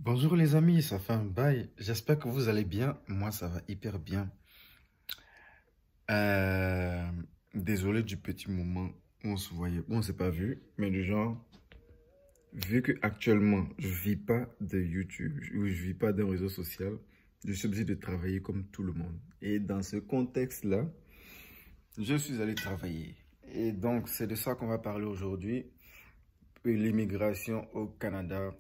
Bonjour les amis, ça fait un bail. J'espère que vous allez bien. Moi, ça va hyper bien. Euh, Désolé du petit moment où on se voyait, où on s'est pas vu, mais du genre, vu que actuellement je vis pas de YouTube ou je vis pas d'un réseau social, je suis obligé de travailler comme tout le monde. Et dans ce contexte-là, je suis allé travailler. Et donc, c'est de ça qu'on va parler aujourd'hui. L'immigration au Canada.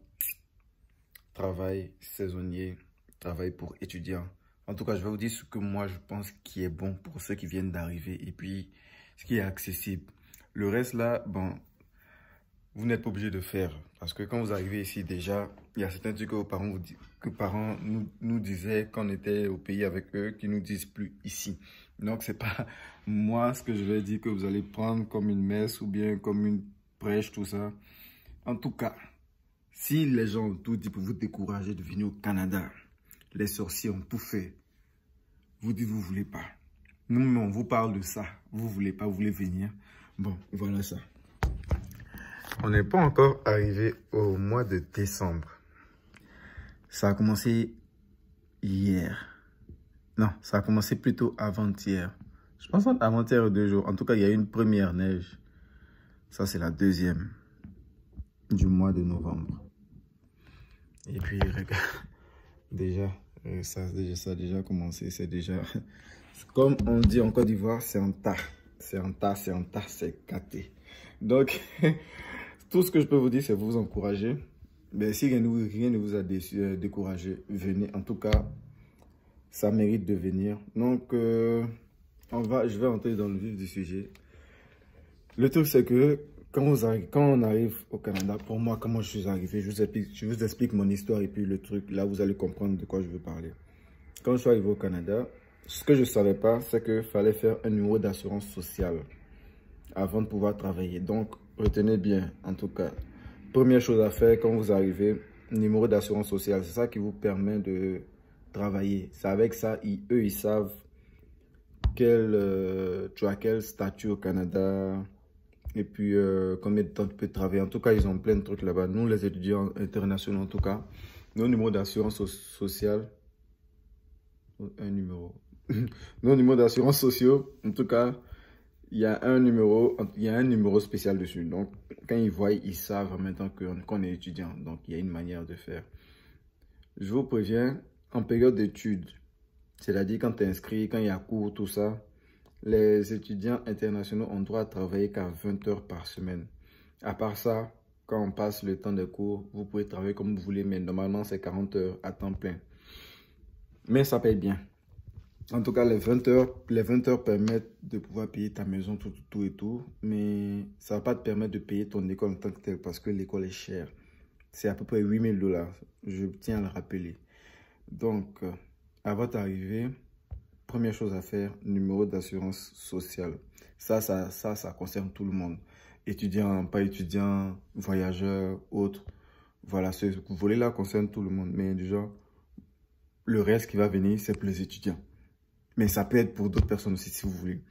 Travail saisonnier, travail pour étudiants. En tout cas, je vais vous dire ce que moi je pense qui est bon pour ceux qui viennent d'arriver et puis ce qui est accessible. Le reste là, bon, vous n'êtes pas obligé de faire parce que quand vous arrivez ici déjà, il y a certains trucs que vos parents, parents nous disaient quand on était au pays avec eux qui nous disent plus ici. Donc c'est pas moi ce que je vais dire que vous allez prendre comme une messe ou bien comme une prêche, tout ça. En tout cas, si les gens ont tout dit pour vous décourager de venir au Canada, les sorciers ont tout fait, vous dites vous ne voulez pas. Nous, on vous parle de ça. Vous ne voulez pas, vous voulez venir. Bon, voilà ça. On n'est pas encore arrivé au mois de décembre. Ça a commencé hier. Non, ça a commencé plutôt avant-hier. Je pense avant-hier ou 2 jours. En tout cas, il y a eu une première neige. Ça, c'est la deuxième du mois de novembre. Et puis, regarde, déjà, ça a déjà commencé. C'est déjà, comme on dit en Côte d'Ivoire, c'est un tas. C'est un tas, c'est un tas, c'est gâté. Donc, tout ce que je peux vous dire, c'est vous encourager. Mais si rien ne vous a découragé, venez. En tout cas, ça mérite de venir. Donc, je vais entrer dans le vif du sujet. Le truc, c'est que quand on arrive au Canada, pour moi, comment je suis arrivé, je vous explique mon histoire et puis le truc, là, vous allez comprendre de quoi je veux parler. Quand je suis arrivé au Canada, ce que je ne savais pas, c'est qu'il fallait faire un numéro d'assurance sociale avant de pouvoir travailler. Donc, retenez bien, en tout cas, première chose à faire quand vous arrivez, numéro d'assurance sociale, c'est ça qui vous permet de travailler. C'est avec ça, eux, ils savent tu as quel statut au Canada et puis combien de temps tu peux travailler. En tout cas, ils ont plein de trucs là-bas. Nous, les étudiants internationaux, en tout cas, nos numéros d'assurance sociale, un numéro. Nos numéros d'assurance sociaux, en tout cas, il y a un numéro spécial dessus. Donc, quand ils voient, ils savent en même temps qu'on est étudiant. Donc, il y a une manière de faire. Je vous préviens, en période d'études, c'est-à-dire quand tu es inscrit, quand il y a cours, tout ça, les étudiants internationaux ont droit à travailler qu'à 20 heures par semaine. À part ça, quand on passe le temps de cours, vous pouvez travailler comme vous voulez, mais normalement, c'est 40 heures à temps plein. Mais ça paye bien. En tout cas, les 20 heures permettent de pouvoir payer ta maison, tout et tout. Mais ça ne va pas te permettre de payer ton école en tant que telle parce que l'école est chère. C'est à peu près 8 000 $. Je tiens à le rappeler. Donc, avant d'arriver, première chose à faire, numéro d'assurance sociale. Ça concerne tout le monde. Étudiants, pas étudiants, voyageurs, autres. Voilà, ce volet-là concerne tout le monde. Mais déjà, le reste qui va venir, c'est pour les étudiants. Mais ça peut être pour d'autres personnes aussi, si vous voulez.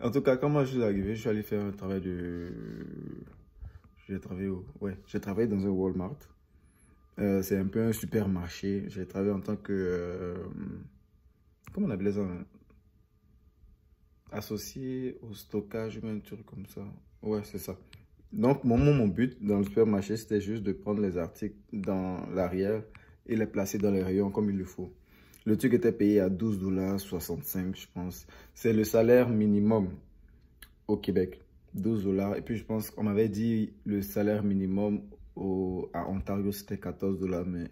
En tout cas, quand moi je suis arrivé, je suis allé faire un travail de... J'ai travaillé dans un Walmart. C'est un peu un supermarché. J'ai travaillé en tant que... comment on appelait ça? Associé au stockage ou un truc comme ça. Ouais, c'est ça. Donc, mon but dans le supermarché, c'était juste de prendre les articles dans l'arrière et les placer dans les rayons comme il le faut. Le truc était payé à 12,65 $, je pense. C'est le salaire minimum au Québec. 12 $. Et puis, je pense qu'on m'avait dit le salaire minimum à Ontario, c'était 14 $. Mais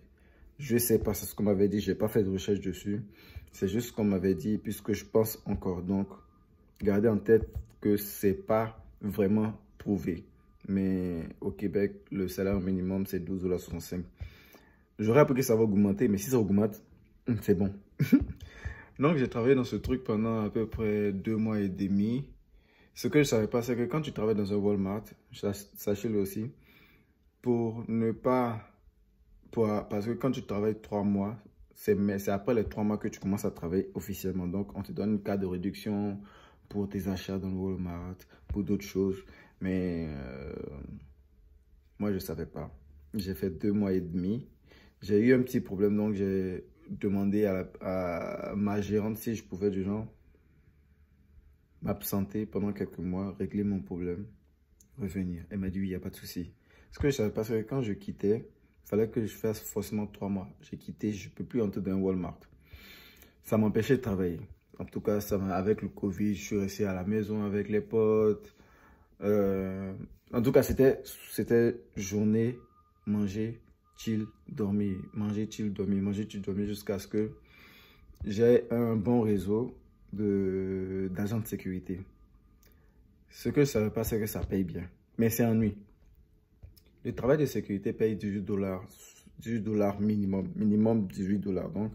je ne sais pas, c'est ce qu'on m'avait dit. Je n'ai pas fait de recherche dessus. C'est juste ce qu'on m'avait dit, puisque je pense encore. Donc, gardez en tête que ce n'est pas vraiment prouvé. Mais au Québec, le salaire minimum, c'est 12,65 $. J'aurais appris que ça va augmenter, mais si ça augmente, c'est bon. Donc, j'ai travaillé dans ce truc pendant à peu près 2 mois et demi. Ce que je ne savais pas, c'est que quand tu travailles dans un Walmart, sachez-le aussi, parce que quand tu travailles 3 mois, c'est après les 3 mois que tu commences à travailler officiellement. Donc, on te donne une carte de réduction pour tes achats dans le Walmart, pour d'autres choses. Mais moi, je ne savais pas. J'ai fait 2 mois et demi. J'ai eu un petit problème, donc j'ai demandé à ma gérante si je pouvais du genre m'absenter pendant quelques mois, régler mon problème, revenir. Elle m'a dit oui, il n'y a pas de souci. Ce que je savais pas, c'est que quand je quittais, il fallait que je fasse forcément 3 mois. J'ai quitté, je ne peux plus entrer dans un Walmart. Ça m'empêchait de travailler. En tout cas, avec le Covid, je suis resté à la maison avec les potes. En tout cas, c'était journée, manger, chill, dormir. Manger, chill, dormir. Manger, chill, dormir jusqu'à ce que j'ai un bon réseau d'agents de sécurité. Ce que je ne savais pas, c'est que ça paye bien. Mais c'est ennui. Le travail de sécurité paye 18 $, minimum. Minimum 18 $. Donc,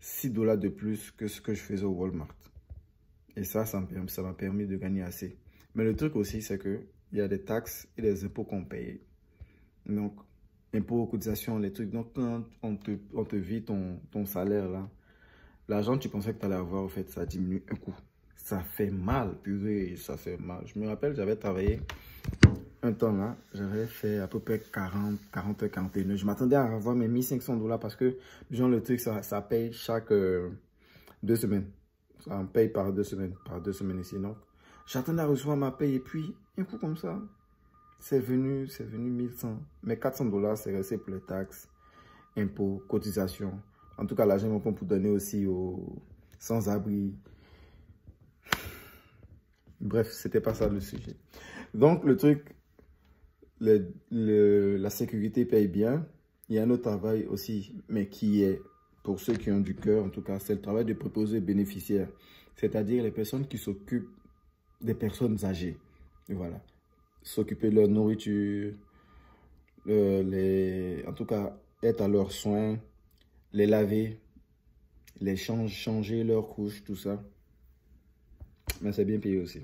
6 $ de plus que ce que je faisais au Walmart. Et ça m'a permis de gagner assez. Mais le truc aussi, c'est qu'il y a des taxes et des impôts qu'on paye. Donc, impôts, cotisations, les trucs. Donc, quand on te vit ton salaire, là, l'argent que tu pensais que tu allais avoir, en fait, ça diminue un coup. Ça fait mal, purée, ça fait mal. Je me rappelle, j'avais travaillé un temps là, j'avais fait à peu près 40 heures, 41 heures. Je m'attendais à avoir mes 1500 $ parce que, genre, le truc, ça paye chaque 2 semaines. Ça en paye par 2 semaines ici. Donc, j'attendais à recevoir ma paye et puis, un coup comme ça, c'est venu 1100. Mais 400 $, c'est resté pour les taxes, impôts, cotisations. En tout cas, l'argent mon pour donner aussi aux sans-abri. Bref, c'était pas ça le sujet. Donc, le truc, la sécurité paye bien. Il y a un autre travail aussi, mais qui est, pour ceux qui ont du cœur, en tout cas, c'est le travail de préposé bénéficiaire. C'est-à-dire les personnes qui s'occupent des personnes âgées. Et voilà. S'occuper de leur nourriture, en tout cas, être à leurs soins, les laver, les changer leurs couches, tout ça. Mais c'est bien payé aussi.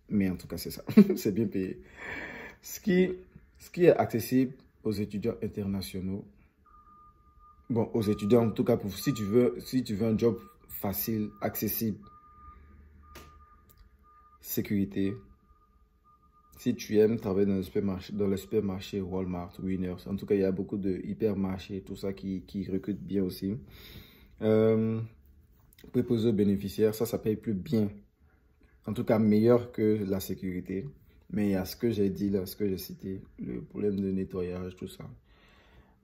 Mais en tout cas, c'est ça. C'est bien payé. Ce qui est accessible aux étudiants internationaux. Bon, aux étudiants, en tout cas, si tu veux un job facile, accessible, sécurité. Si tu aimes travailler dans le supermarché Walmart, Winners, en tout cas, il y a beaucoup de hypermarchés, tout ça qui recrutent bien aussi. Préposé aux bénéficiaires, ça paye plus bien. En tout cas, meilleur que la sécurité. Mais il y a ce que j'ai dit là, ce que j'ai cité, le problème de nettoyage, tout ça.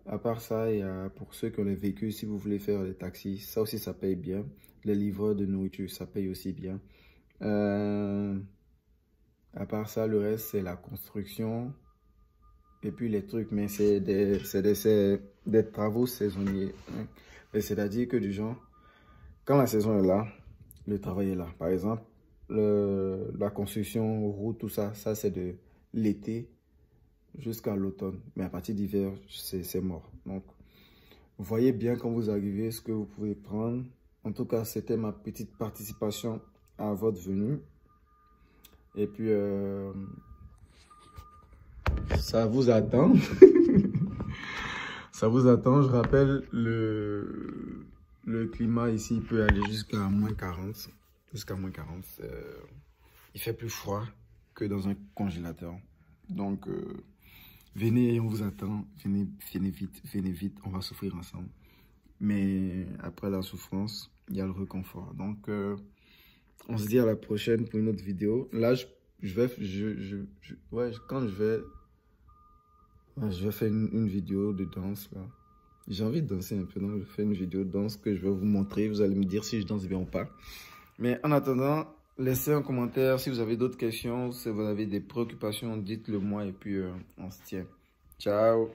À part ça, il y a pour ceux qui ont les véhicules, si vous voulez faire des taxis, ça aussi, ça paye bien. Les livreurs de nourriture, ça paye aussi bien. À part ça, le reste, c'est la construction. Et puis les trucs, mais c'est des travaux saisonniers. Hein. C'est-à-dire que du genre, quand la saison est là, le travail est là. Par exemple, la construction, route, tout ça, ça c'est de l'été jusqu'à l'automne. Mais à partir d'hiver, c'est mort. Donc, voyez bien quand vous arrivez ce que vous pouvez prendre. En tout cas, c'était ma petite participation à votre venue. Et puis, ça vous attend. Ça vous attend. Je rappelle, le climat ici peut aller jusqu'à -40. Jusqu'à -40. Il fait plus froid que dans un congélateur. Donc, venez, on vous attend. Venez vite. On va souffrir ensemble. Mais après la souffrance, il y a le réconfort. Donc, on se dit à la prochaine pour une autre vidéo. Là, je vais faire une vidéo de danse là. J'ai envie de danser un peu, donc je fais une vidéo de danse que je vais vous montrer. Vous allez me dire si je danse bien ou pas. Mais en attendant, laissez un commentaire si vous avez d'autres questions, si vous avez des préoccupations, dites-le moi et puis on se tient. Ciao!